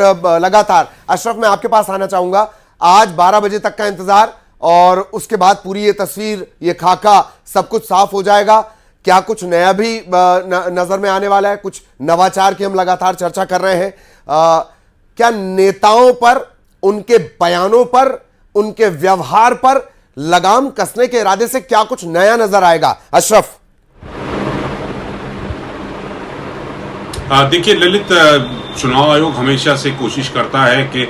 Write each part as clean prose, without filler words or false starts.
लगातार। अशरफ, मैं आपके पास आना चाहूंगा। आज 12 बजे तक का इंतजार और उसके बाद पूरी ये तस्वीर, ये खाका सब कुछ साफ हो जाएगा। क्या कुछ नया भी नजर में आने वाला है? कुछ नवाचार की हम लगातार चर्चा कर रहे हैं। क्या नेताओं पर, उनके बयानों पर, उनके व्यवहार पर लगाम कसने के इरादे से क्या कुछ नया नजर आएगा? अशरफ। देखिए ललित, चुनाव आयोग हमेशा से कोशिश करता है कि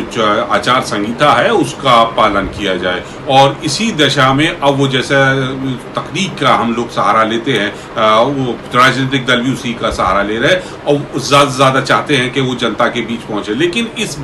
जो आचार संहिता है उसका पालन किया जाए, और इसी दशा में अब वो जैसा तकनीक का हम लोग सहारा लेते हैं, वो राजनीतिक दल भी उसी का सहारा ले रहे हैं और ज्यादा से ज्यादा चाहते हैं कि वो जनता के बीच पहुंचे। लेकिन इस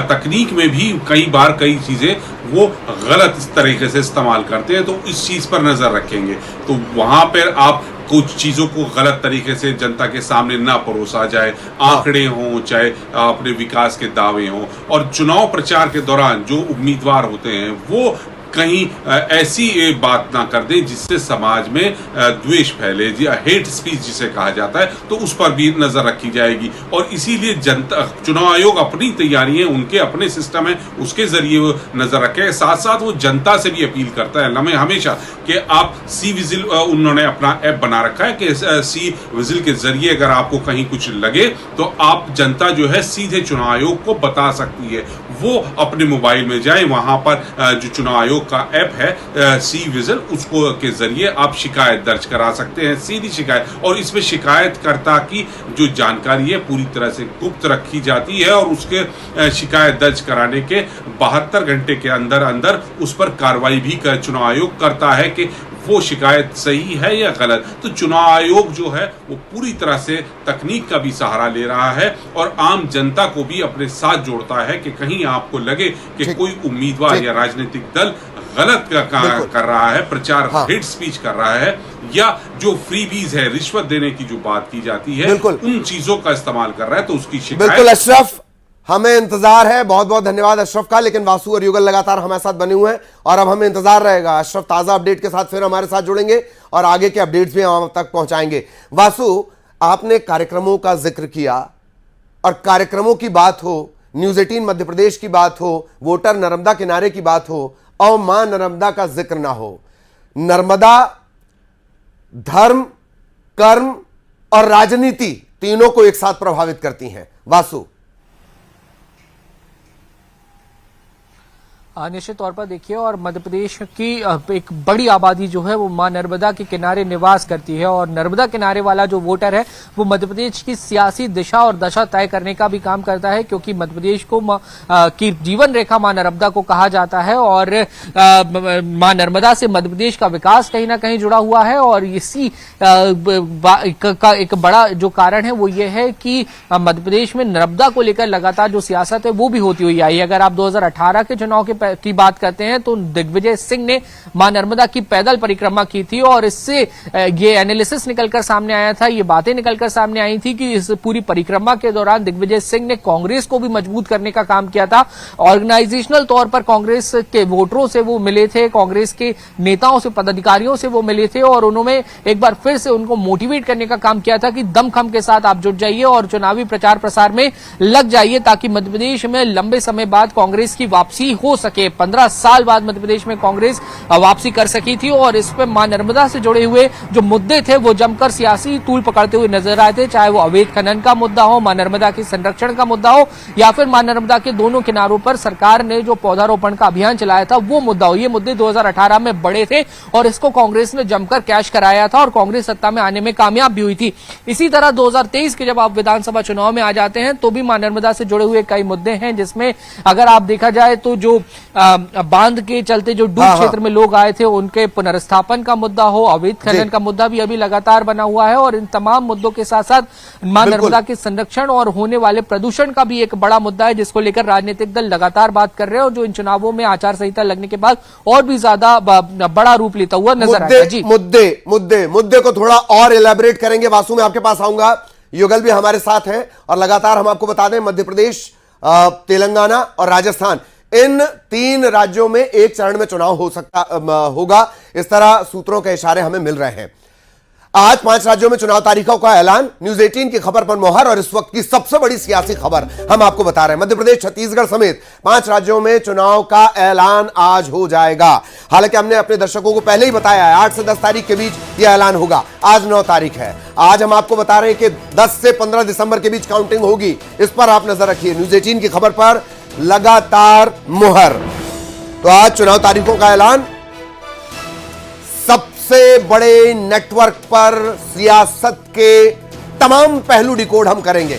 तकनीक में भी कई बार कई चीजें वो गलत तरीके से इस्तेमाल करते हैं, तो इस चीज पर नजर रखेंगे। तो वहां पर आप कुछ चीजों को गलत तरीके से जनता के सामने ना परोसा जाए, आंकड़े हों चाहे अपने विकास के दावे हों, और चुनाव प्रचार के दौरान जो उम्मीदवार होते हैं वो कहीं ऐसी बात ना कर दें जिससे समाज में द्वेष फैले, हेट स्पीच जिसे कहा जाता है, तो उस पर भी नजर रखी जाएगी। और इसीलिए जनता, चुनाव आयोग अपनी तैयारियां, उनके अपने सिस्टम है, उसके जरिए वो नजर रखे। साथ साथ वो जनता से भी अपील करता है हमेशा कि आप सी विजिल, उन्होंने अपना ऐप बना रखा है कि सी विजिल के जरिए अगर आपको कहीं कुछ लगे तो आप, जनता जो है सीधे चुनाव आयोग को बता सकती है। वो अपने मोबाइल में जाए, वहां पर जो चुनाव आयोग का ऐप है सी विजिल, उसको के जरिए आप शिकायत दर्ज करा सकते हैं, सीधी शिकायत। और इसमें शिकायतकर्ता की जो जानकारी है पूरी तरह से गुप्त रखी जाती है, और उसके शिकायत दर्ज कराने के 72 घंटे के अंदर अंदर उस पर कार्रवाई भी चुनाव आयोग करता है कि वो शिकायत सही है या गलत। तो चुनाव आयोग जो है वो पूरी तरह से तकनीक का भी सहारा ले रहा है और आम जनता को भी अपने साथ जोड़ता है कि कहीं आपको लगे कि कोई उम्मीदवार या राजनीतिक दल गलत कर रहा है, प्रचार, हेट स्पीच कर रहा है, या जो फ्रीबीज है, रिश्वत देने की जो बात की जाती है, उन चीजों का इस्तेमाल कर रहा है, तो उसकी शिकायत। बिल्कुल अशरफ, हमें इंतजार है। बहुत बहुत धन्यवाद अशरफ का। लेकिन वासु और युगल लगातार हमारे साथ बने हुए हैं और अब हमें इंतजार रहेगा। अशरफ ताजा अपडेट के साथ फिर हमारे साथ जुड़ेंगे और आगे के अपडेट्स भी हम तक पहुंचाएंगे। वासु, आपने कार्यक्रमों का जिक्र किया, और कार्यक्रमों की बात हो, न्यूज 18 मध्य प्रदेश की बात हो, वोटर नर्मदा किनारे की बात हो, और मां नर्मदा का जिक्र ना हो। नर्मदा धर्म, कर्म और राजनीति तीनों को एक साथ प्रभावित करती हैं। वासु। निश्चित तौर पर देखिए, और मध्य प्रदेश की एक बड़ी आबादी जो है वो मां नर्मदा के किनारे निवास करती है, और नर्मदा किनारे वाला जो वोटर है वो मध्य प्रदेश की सियासी दिशा और दशा तय करने का भी काम करता है, क्योंकि मध्य प्रदेश को की जीवन रेखा मां नर्मदा को कहा जाता है, और मां नर्मदा से मध्य प्रदेश का विकास कहीं ना कहीं जुड़ा हुआ है। और इसी का एक बड़ा जो कारण है वो ये है कि मध्य प्रदेश में नर्मदा को लेकर लगातार जो सियासत है वो भी होती हुई आई। अगर आप 2018 के चुनाव की बात करते हैं तो दिग्विजय सिंह ने मां नर्मदा की पैदल परिक्रमा की थी, और इससे ये एनालिसिस निकलकर सामने आया था, ये बातें निकलकर सामने आई थी कि इस पूरी परिक्रमा के दौरान दिग्विजय सिंह ने कांग्रेस को भी मजबूत करने का काम किया था। ऑर्गेनाइजेशनल तौर पर कांग्रेस के वोटरों से वो मिले थे, कांग्रेस के नेताओं से, पदाधिकारियों से वो मिले थे, और उन्होंने एक बार फिर से उनको मोटिवेट करने का काम किया था कि दमखम के साथ आप जुट जाइए और चुनावी प्रचार प्रसार में लग जाइए, ताकि मध्य प्रदेश में लंबे समय बाद कांग्रेस की वापसी हो सके। 15 साल बाद मध्य प्रदेश में कांग्रेस वापसी कर सकी थी, और इस पर मां नर्मदा से जुड़े हुए जो मुद्दे थे वो जमकर सियासी तूल पकड़ते हुए नजर आए थे, चाहे वो अवैध खनन का मुद्दा हो, मां नर्मदा के संरक्षण का मुद्दा हो, या फिर मां नर्मदा के दोनों किनारों पर सरकार ने जो पौधारोपण का अभियान चलाया था वो मुद्दा हो। ये मुद्दे 2018 में बड़े थे और इसको कांग्रेस ने जमकर कैश कराया था, और कांग्रेस सत्ता में आने में कामयाब भी हुई थी। इसी तरह 2023 के जब आप विधानसभा चुनाव में आ जाते हैं तो भी मां नर्मदा से जुड़े हुए कई मुद्दे हैं, जिसमें अगर आप देखा जाए तो जो बांध के चलते जो डूब क्षेत्र में लोग आए थे उनके पुनर्स्थापन का मुद्दा हो, अवैध खनन का मुद्दा भी अभी लगातार बना हुआ है, और इन तमाम मुद्दों के साथ साथ मां नर्मदा के संरक्षण और होने वाले प्रदूषण का भी एक बड़ा मुद्दा है, जिसको लेकर राजनीतिक दल लगातार बात कर रहे हैं, और जो इन चुनावों में आचार संहिता लगने के बाद और भी ज्यादा बड़ा रूप लेता हुआ नजर आएगा। जी, मुद्दे को थोड़ा और इलेबोरेट करेंगे। वासु, मैं आपके पास आऊंगा। युगल भी हमारे साथ हैं, और लगातार हम आपको बता दें, मध्य प्रदेश, तेलंगाना और राजस्थान, इन 3 राज्यों में एक चरण में चुनाव होगा, इस तरह सूत्रों के इशारे हमें मिल रहे हैं। आज 5 राज्यों में चुनाव तारीखों का ऐलान, न्यूज 18 की खबर पर मोहर। और इस वक्त की सबसे बड़ी सियासी खबर हम आपको बता रहे हैं, मध्य प्रदेश, छत्तीसगढ़ समेत 5 राज्यों में चुनाव का ऐलान आज हो जाएगा। हालांकि हमने अपने दर्शकों को पहले ही बताया है 8 से 10 तारीख के बीच यह ऐलान होगा। आज 9 तारीख है। आज हम आपको बता रहे हैं कि 10 से 15 दिसंबर के बीच काउंटिंग होगी। इस पर आप नजर रखिए। न्यूज 18 की खबर पर लगातार मोहर। तो आज चुनाव तारीखों का ऐलान, सबसे बड़े नेटवर्क पर सियासत के तमाम पहलू डिकोड हम करेंगे।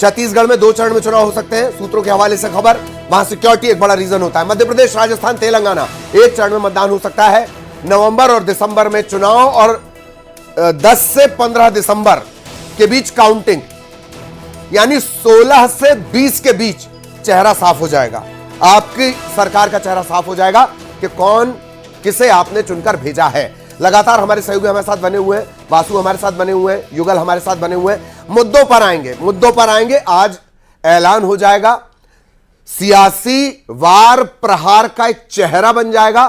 छत्तीसगढ़ में 2 चरण में चुनाव हो सकते हैं, सूत्रों के हवाले से खबर। वहां सिक्योरिटी एक बड़ा रीजन होता है। मध्य प्रदेश, राजस्थान, तेलंगाना 1 चरण में मतदान हो सकता है। नवंबर और दिसंबर में चुनाव और 10 से 15 दिसंबर के बीच काउंटिंग, यानी 16 से 20 के बीच चेहरा साफ हो जाएगा। आपकी सरकार का चेहरा साफ हो जाएगा कि कौन किसे आपने चुनकर भेजा है। लगातार हमारे सहयोगी हमारे साथ बने हुए हैं, वासु हमारे साथ बने हुए हैं, युगल हमारे साथ बने हुए हैं। मुद्दों पर आएंगे। आज ऐलान हो जाएगा, सियासी वार प्रहार का एक चेहरा बन जाएगा।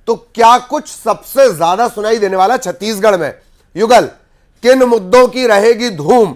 तो क्या कुछ सबसे ज्यादा सुनाई देने वाला छत्तीसगढ़ में, युगल, किन मुद्दों की रहेगी धूम?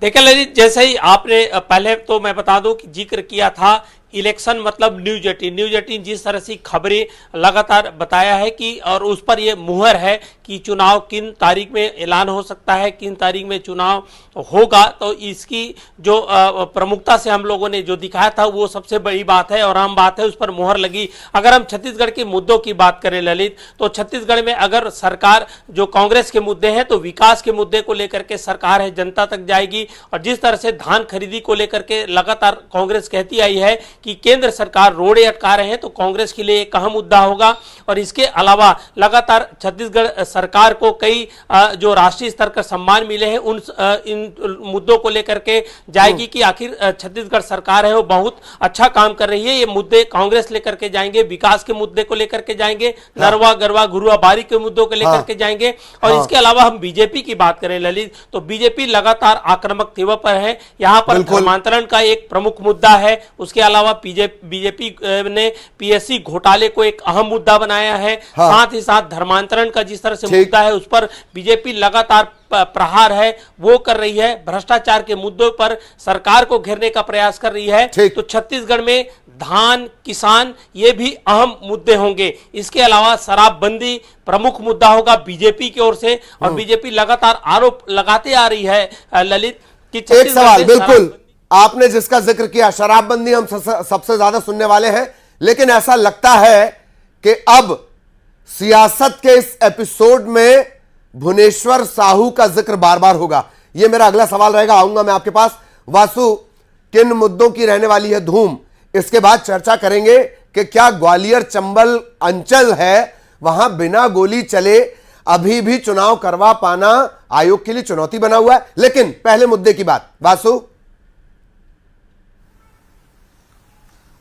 देखिए ललित, जैसे ही आपने पहले तो मैं बता दूं कि जिक्र किया था इलेक्शन मतलब न्यूज 18 जिस तरह से खबरें लगातार बताया है कि, और उस पर यह मुहर है कि चुनाव किन तारीख में ऐलान हो सकता है, किन तारीख में चुनाव होगा। तो इसकी जो प्रमुखता से हम लोगों ने जो दिखाया था वो सबसे बड़ी बात है और अहम बात है, उस पर मुहर लगी। अगर हम छत्तीसगढ़ के मुद्दों की बात करें ललित, तो छत्तीसगढ़ में अगर सरकार जो कांग्रेस के मुद्दे हैं, तो विकास के मुद्दे को लेकर के सरकार है जनता तक जाएगी। और जिस तरह से धान खरीदी को लेकर के लगातार कांग्रेस कहती आई है कि केंद्र सरकार रोड़े अटका रहे हैं, तो कांग्रेस के लिए एक अहम मुद्दा होगा। और इसके अलावा लगातार छत्तीसगढ़ सरकार को कई जो राष्ट्रीय स्तर का सम्मान मिले हैं, इन मुद्दों को लेकर के जाएगी कि आखिर छत्तीसगढ़ सरकार है वो बहुत अच्छा काम कर रही है। ये मुद्दे कांग्रेस लेकर के जाएंगे, विकास के मुद्दे को लेकर के जाएंगे, नरवा गरवा गुरुआ बारी के मुद्दों को लेकर के जाएंगे। और इसके अलावा हम बीजेपी की बात करें ललित, तो बीजेपी लगातार आक्रामक तेवर पर है। यहां पर धर्मांतरण का एक प्रमुख मुद्दा है। उसके अलावा बीजेपी ने पीएससी घोटाले को एक अहम मुद्दा बनाया है। साथ ही साथ धर्मांतरण का जिस तरह से मुद्दा है, उस पर बीजेपी लगातार प्रहार है वो कर रही है। भ्रष्टाचार के मुद्दों पर सरकार को घेरने का प्रयास कर रही है। तो छत्तीसगढ़ में धान, किसान, ये भी अहम मुद्दे होंगे। इसके अलावा शराबबंदी प्रमुख मुद्दा होगा बीजेपी की ओर से। और बीजेपी लगातार आरोप लगाते आ रही है ललित कि एक सवाल, बिल्कुल आपने जिसका जिक्र किया, शराबबंदी हम सबसे ज्यादा सुनने वाले हैं, लेकिन ऐसा लगता है कि अब सियासत के इस एपिसोड में भुवनेश्वर साहू का जिक्र बार बार होगा। यह मेरा अगला सवाल रहेगा, आऊंगा मैं आपके पास। वासु, किन मुद्दों की रहने वाली है धूम? इसके बाद चर्चा करेंगे कि क्या ग्वालियर चंबल अंचल है, वहां बिना गोली चले अभी भी चुनाव करवा पाना आयोग के लिए चुनौती बना हुआ है। लेकिन पहले मुद्दे की बात, वासु।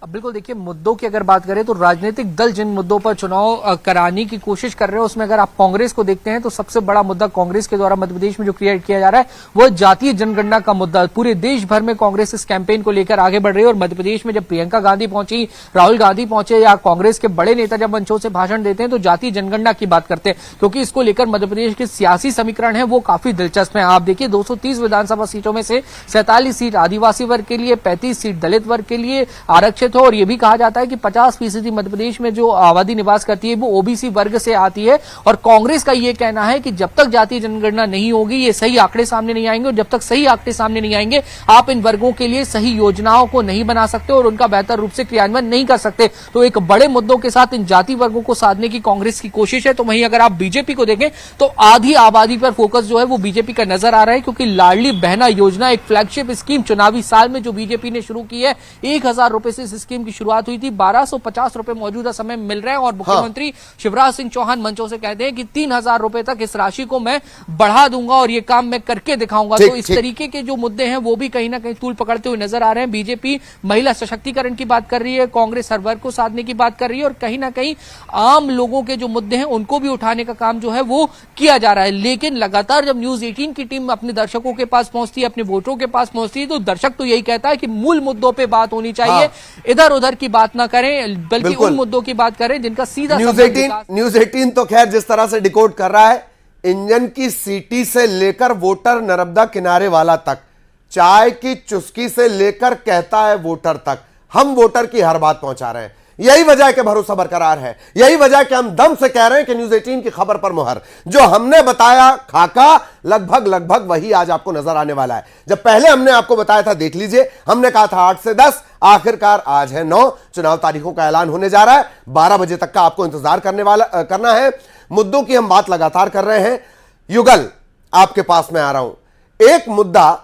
अब बिल्कुल देखिए, मुद्दों की अगर बात करें तो राजनीतिक दल जिन मुद्दों पर चुनाव कराने की कोशिश कर रहे हैं, उसमें अगर आप कांग्रेस को देखते हैं तो सबसे बड़ा मुद्दा कांग्रेस के द्वारा मध्य प्रदेश में जो क्रिएट किया जा रहा है वो जातीय जनगणना का मुद्दा। पूरे देश भर में कांग्रेस इस कैंपेन को लेकर आगे बढ़ रही है। और मध्य प्रदेश में जब प्रियंका गांधी पहुंची, राहुल गांधी पहुंचे, या कांग्रेस के बड़े नेता जब मंचों से भाषण देते हैं तो जातीय जनगणना की बात करते हैं, क्योंकि इसको लेकर मध्य प्रदेश के सियासी समीकरण है वो काफी दिलचस्प है। आप देखिए, 230 विधानसभा सीटों में से 47 सीट आदिवासी वर्ग के लिए, 35 सीट दलित वर्ग के लिए आरक्षित हो। और यह भी कहा जाता है कि 50% मध्य प्रदेश में जो आबादी निवास करती है वो ओबीसी वर्ग से आती है। और कांग्रेस का यह कहना है कि जब तक जातीय जनगणना नहीं होगी, ये सही आंकड़े सामने नहीं आएंगे, और जब तक सही आंकड़े सामने नहीं आएंगे, आप इन वर्गों के लिए सही योजनाओं को नहीं बना सकते और उनका बेहतर रूप से क्रियान्वयन नहीं कर सकते। तो एक बड़े मुद्दों के साथ इन जाति वर्गों को साधने की कांग्रेस की कोशिश है। तो वहीं अगर आप बीजेपी को देखें तो आधी आबादी पर फोकस जो है वो बीजेपी का नजर आ रहा है, क्योंकि लाडली बहना योजना एक फ्लैगशिप स्कीम चुनावी साल में जो बीजेपी ने शुरू की है, 1000 रुपए से इस स्कीम की शुरुआत हुई थी। 1250 रुपए मौजूदा समय में मिल रहे हैं। और मुख्यमंत्री शिवराज सिंह चौहान मंचों से कहते हैं कि 3000 रुपए तक इस राशि को मैं बढ़ा दूंगा और ये काम मैं करके दिखाऊंगा। तो इस तरीके के जो मुद्दे हैं वो भी कहीं ना कहीं तूल पकड़ते हुए नजर आ रहे हैं। बीजेपी महिला सशक्तिकरण की बात कर रही है, कांग्रेस हर वर्ग को साधने की बात कर रही है, और कहीं ना कहीं आम लोगों के जो मुद्दे हैं उनको भी उठाने का काम जो है वो किया जा रहा है। लेकिन लगातार जब न्यूज 18 की टीम अपने दर्शकों के पास पहुंचती है, अपने वोटरों के पास पहुंचती है, तो दर्शक तो यही कहता है कि मूल मुद्दों पर बात होनी चाहिए। इधर उधर की बात ना करें, बल्कि बिल्कुल। उन मुद्दों की बात करें जिनका सीधा न्यूज 18 तो खैर जिस तरह से डिकोड कर रहा है, इंजन की सीटी से लेकर वोटर नर्मदा किनारे वाला तक, चाय की चुस्की से लेकर कहता है वोटर तक, हम वोटर की हर बात पहुंचा रहे हैं। यही वजह है कि भरोसा बरकरार है, यही वजह है कि हम दम से कह रहे हैं कि न्यूज 18 की खबर पर मुहर। जो हमने बताया खाका लगभग वही आज आपको नजर आने वाला है। जब पहले हमने आपको बताया था, देख लीजिए, हमने कहा था 8 से 10, आखिरकार आज है 9, चुनाव तारीखों का ऐलान होने जा रहा है। 12 बजे तक का आपको इंतजार करना है। मुद्दों की हम बात लगातार कर रहे हैं। युगल, आपके पास में आ रहा हूं। एक मुद्दा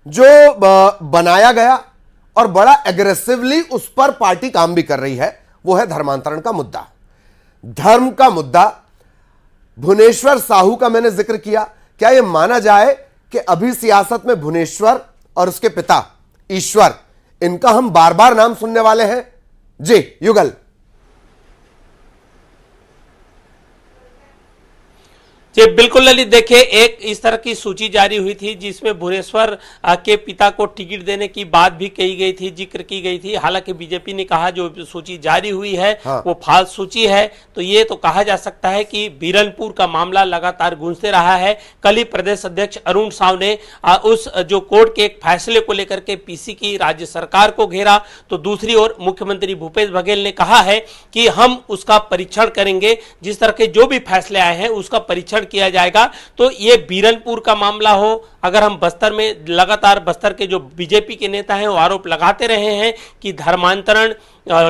जो बनाया गया और बड़ा एग्रेसिवली उस पर पार्टी काम भी कर रही है, वो है धर्मांतरण का मुद्दा। धर्म का मुद्दा, भुवनेश्वर साहू का मैंने जिक्र किया। क्या यह माना जाए कि अभी सियासत में भुवनेश्वर और उसके पिता ईश्वर, इनका हम बार बार नाम सुनने वाले हैं? जी युगल। जी बिल्कुल ललित, देखिए एक इस तरह की सूची जारी हुई थी जिसमें भुवनेश्वर के पिता को टिकट देने की बात भी कही गई थी, जिक्र की गई थी। हालांकि बीजेपी ने कहा जो सूची जारी हुई है वो फाल्स सूची है। तो ये तो कहा जा सकता है कि बीरनपुर का मामला लगातार गूंजते रहा है। कल ही प्रदेश अध्यक्ष अरुण साव ने उस जो कोर्ट के एक फैसले को लेकर के पीसी की राज्य सरकार को घेरा, तो दूसरी ओर मुख्यमंत्री भूपेश बघेल ने कहा है कि हम उसका परीक्षण करेंगे, जिस तरह के जो भी फैसले आए हैं उसका परीक्षण किया जाएगा। तो ये बीरनपुर का मामला हो, अगर हम बस्तर में लगातार बस्तर के जो बीजेपी के नेता हैं वो आरोप लगाते रहे हैं कि धर्मांतरण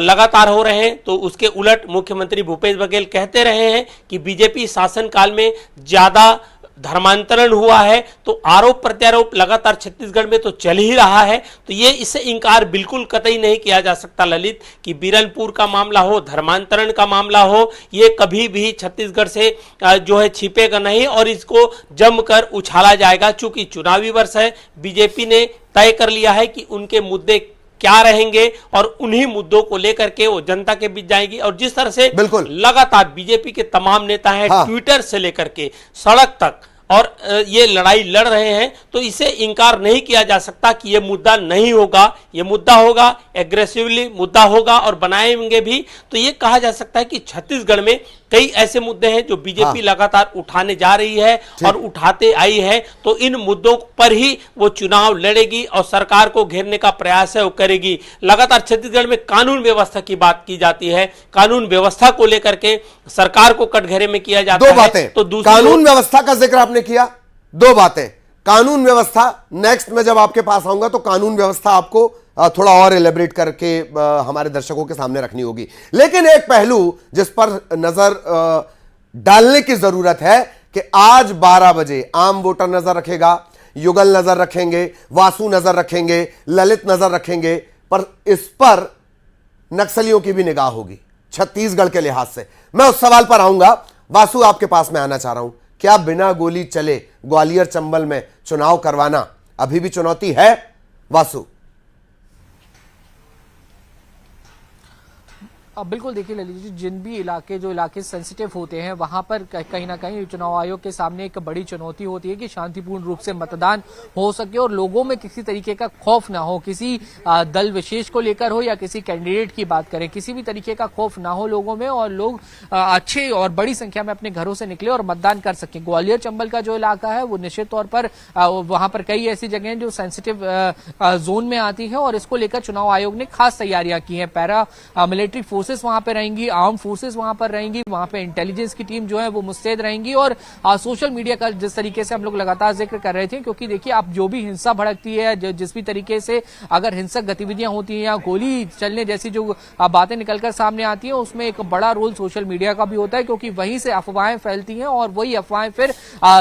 लगातार हो रहे हैं, तो उसके उलट मुख्यमंत्री भूपेश बघेल कहते रहे हैं कि बीजेपी शासनकाल में ज्यादा धर्मांतरण हुआ है। तो आरोप प्रत्यारोप लगातार छत्तीसगढ़ में तो चल ही रहा है। तो ये इससे इंकार बिल्कुल कतई नहीं किया जा सकता ललित कि बीरनपुर का मामला हो, धर्मांतरण का मामला हो, ये कभी भी छत्तीसगढ़ से जो है छिपेगा नहीं और इसको जमकर उछाला जाएगा। चूंकि चुनावी वर्ष है, बीजेपी ने तय कर लिया है कि उनके मुद्दे क्या रहेंगे और उन्हीं मुद्दों को लेकर के वो जनता के बीच जाएगी। और जिस तरह से बिल्कुल लगातार बीजेपी के तमाम नेता हैं, ट्विटर से लेकर के सड़क तक और ये लड़ाई लड़ रहे हैं, तो इसे इंकार नहीं किया जा सकता कि ये मुद्दा नहीं होगा। ये मुद्दा होगा, एग्रेसिवली मुद्दा होगा और बनाएंगे भी। तो ये कहा जा सकता है कि छत्तीसगढ़ में कई ऐसे मुद्दे हैं जो बीजेपी लगातार उठाने जा रही है और उठाते आई है। तो इन मुद्दों पर ही वो चुनाव लड़ेगी और सरकार को घेरने का प्रयास है वो करेगी। लगातार छत्तीसगढ़ में कानून व्यवस्था की बात की जाती है, कानून व्यवस्था को लेकर के सरकार को कटघरे में किया जाता है। दो बातें, तो कानून व्यवस्था का जिक्र आपने किया, दो बातें। कानून व्यवस्था नेक्स्ट में जब आपके पास आऊंगा तो कानून व्यवस्था आपको थोड़ा और एलेबरेट करके हमारे दर्शकों के सामने रखनी होगी। लेकिन एक पहलू जिस पर नजर डालने की जरूरत है कि आज 12 बजे आम वोटर नजर रखेगा, युगल नजर रखेंगे, वासु नजर रखेंगे, ललित नजर रखेंगे, पर इस पर नक्सलियों की भी निगाह होगी छत्तीसगढ़ के लिहाज से। मैं उस सवाल पर आऊंगा। वासु, आपके पास मैं आना चाह रहा हूं, क्या बिना गोली चले ग्वालियर चंबल में चुनाव करवाना अभी भी चुनौती है? वासु। अब बिल्कुल देखिए ललित जी, जिन भी जो इलाके सेंसिटिव होते हैं वहां पर कहीं ना कहीं चुनाव आयोग के सामने एक बड़ी चुनौती होती है कि शांतिपूर्ण रूप से मतदान हो सके और लोगों में किसी तरीके का खौफ ना हो, किसी दल विशेष को लेकर हो या किसी कैंडिडेट की बात करें, किसी भी तरीके का खौफ ना हो लोगों में और लोग अच्छे और बड़ी संख्या में अपने घरों से निकले और मतदान कर सके। ग्वालियर चंबल का जो इलाका है वो निश्चित तौर पर वहां पर कई ऐसी जगह हैं जो सेंसिटिव जोन में आती है और इसको लेकर चुनाव आयोग ने खास तैयारियां की हैं। पैरा मिलिट्री फोर्सेस वहां पे रहेंगी, आर्म फोर्सेस वहां पर रहेंगी, वहां पे इंटेलिजेंस की टीम जो है वो मुस्तैद रहेंगी और सोशल मीडिया का जिस तरीके से हम लोग लगातार जिक्र कर रहे थे, क्योंकि देखिए आप जो भी हिंसा भड़कती है, जिस भी तरीके से अगर हिंसक गतिविधियां होती हैं या गोली चलने जैसी जो बातें निकलकर सामने आती है, उसमें एक बड़ा रोल सोशल मीडिया का भी होता है, क्योंकि वहीं से अफवाहें फैलती हैं और वही अफवाहें फिर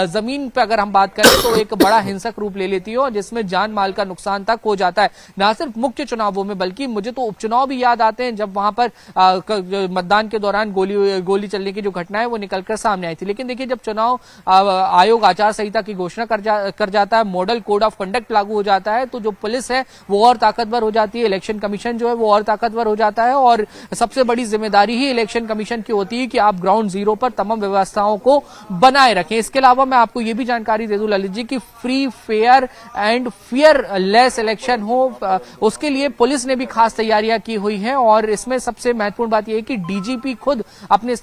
जमीन पर अगर हम बात करें तो एक बड़ा हिंसक रूप ले लेती है और जिसमें जान माल का नुकसान तक हो जाता है। ना सिर्फ मुख्य चुनावों में बल्कि मुझे तो उपचुनाव भी याद आते हैं जब वहां पर मतदान के दौरान गोली चलने की जो घटना है वो निकलकर सामने आई थी। लेकिन देखिए, जब चुनाव आयोग आचार संहिता की घोषणा कर जाता है, मॉडल कोड ऑफ कंडक्ट लागू हो जाता है, तो जो पुलिस है वो और ताकतवर हो जाती है, इलेक्शन कमीशन जो है वो और ताकतवर हो जाता है। और सबसे बड़ी जिम्मेदारी ही इलेक्शन कमीशन की होती है कि आप ग्राउंड जीरो पर तमाम व्यवस्थाओं को बनाए रखें। इसके अलावा मैं आपको ये भी जानकारी दे दूं ललित जी कि free, fair and fearless election हो, उसके लिए पुलिस ने भी खास तैयारियां की हुई हैं। और इसमें सबसे महत्वपूर्ण बात यह है कि डीजीपी खुद अपने